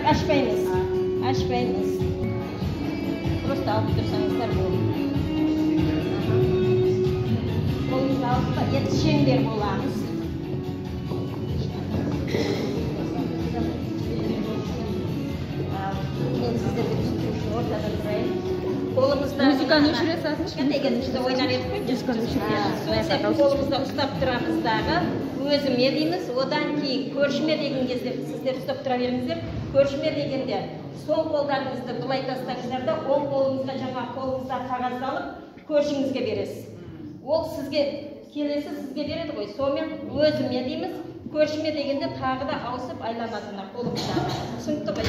Açmayınız. Açmayınız. Просто alıp dursanızlar olur. Kolumuzu alıp da yetişenler bolamız. Ben sizleri tutmuşum ortada durayım. Kolumuzda müzikаны өшіресіз? Кішкентай ойнап едік. Қолымызда ұстап тұрамыз дағы өзіме дейміз, одан кейін көршіме деген кезде сіздер ұстап тұра беріңіздер. Көршіме дегенде сол қолдарыңызды былай тастаңыздар да оң қолыңызға жаңа қолыңызда қағаз алып көршіңізге бересіз. Ол сізге келесі сізге береді ғой. Сонымен өзіме дейміз, көршіме дегенде тағы да ауысып айланады қолымыздағы. Түсінікті ғой,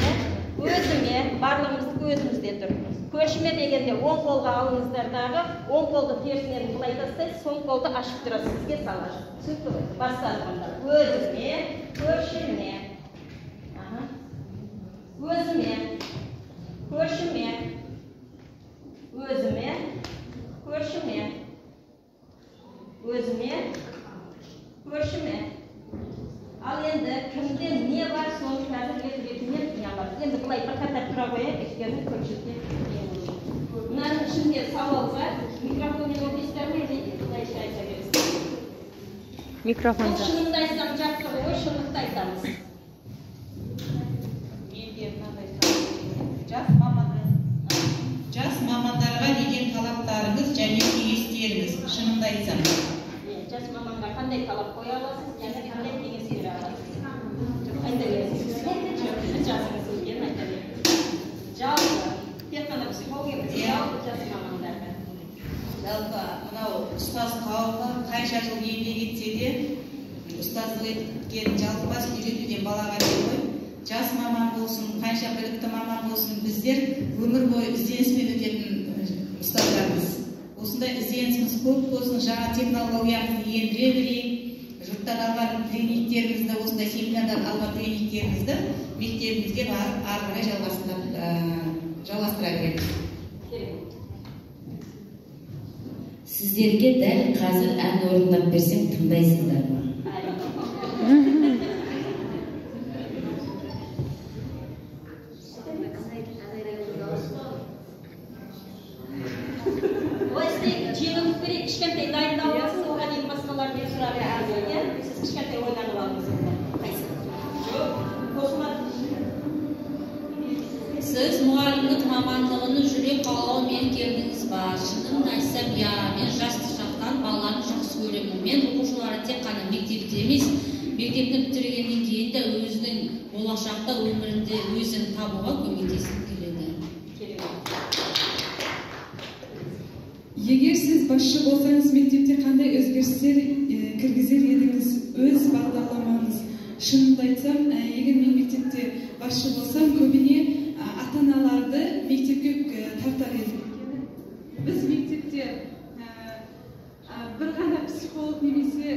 өзіме, барлығымыздың өзімізде тұр. Көршіме дегенде оң қолға алыңыздардағы, оң қолды терісінен былай тастайсыз, соң қолды ашып тұрасыз, сізге салады. Түсінікті ғой, басталғанда. Өзіме, көршіме, өзіме, көршіме, өзіме, көршіме, өзіме, көршіме. Ал енді кімде не бар, соны қазір ретінен алады. Енді бұлай бір қатар тұра қояйық, өйткені көпшілікке мынаның ішінде сауал бар. Микрофонмен оқисыздар ма, былайша айта бересіздер. Микрофонда. Шынымды айтсам жаттығы ғой, шындықты айтамыз. Жас мамандарға деген талаптарыңыз және кеңестеріңіз, шынымды айтсам. Жас маманға қандай талап қоя аласыз, және қандай кеңес бере аласыз? Айта бересіз. Жасыңыз келген айта бересіз. Жалпы, тек қана психология, жалпы жас мамандарға. Жалпы, мынау ұстаз қауымы қанша жыл еңбек етсе де, ұстаздық еткен жалпыбас үйретуден балаға не ғой. Жас маман болсын, қанша білікті маман болсын, біздер өмір бойы ізденіспен өтетін ұстаздармыз. Осындай ізденісіміз көп болсын, жаңа технологияны ендіре білейік, жұрттан алған тренингтерімізді, осындай семинардан алған тренингтерімізді мектебімізге барып ары қарай жалғастыра береміз. Сіздерге дәл қазір ән орындап берсем тыңдайсыздар ма? Кішкентай дайындау болсын, оған ең басқалар мен сұрап әзірге. Сіз кішкентай ойланып алыңыз. Сіз мұғалімдік мамандығыны жүрек қалауымен келдіңіз ба? Шынымды айтсам, я, мен жас шақтан балаларды жақсы көремін. Мен оқушылары тек қана мектепте емес, мектепті бітіргеннен кейін де өзінің болашақта өмірінде өзін табуға көмектесіп келеді. Егер сіз басшы болсаңыз, мектепте қандай өзгерістер кіргізер едіңіз? Өз бағдарламаңыз. Шынымды айтсам, егер мен мектепте басшы болсам, көбіне ата-аналарды мектепке тартар едім. Біз мектепте бір ғана психолог немесе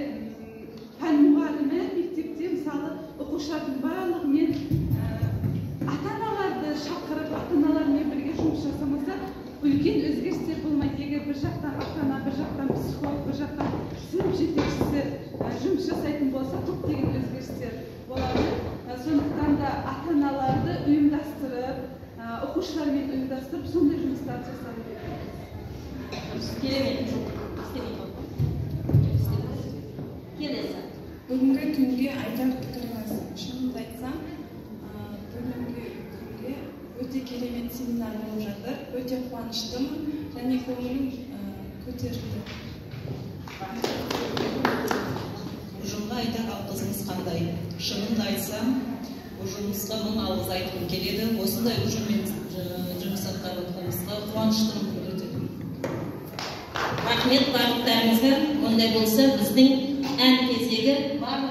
пән мұғалімі мектепте мысалы оқушылардың барлығымен ата-аналарды шақырып, ата-аналармен бірге жұмыс жасамаса, үлкен өзгерістер болмайды. Егер бір жақтан ата-ана, бір жақтан психолог, бір жақтан сынып жетекшісі жұмыс жасайтын болса, көптеген өзгерістер болады. Сондықтан да ата-аналарды ұйымдастырып, оқушылармен ұйымдастырып, сондай жұмыстарды жасау керек. Бүгінгі күнге айтар пікіріңіз. Шынымды айтсам, бүгінгі күнге өте керемет семинар болып жатыр. Өте қуаныштымын және көңілім көтерілді. Ұжымға айтар алғысыңыз қандай? Шынымды айтсам, ұжымымызға мың алғыс айтқым келеді. Осындай ұжыммен жұмыс атқарып жатқанымызға қуаныштымын. Рахмет барлықтарыңызға. Ондай болса, біздің ән кезегі барлық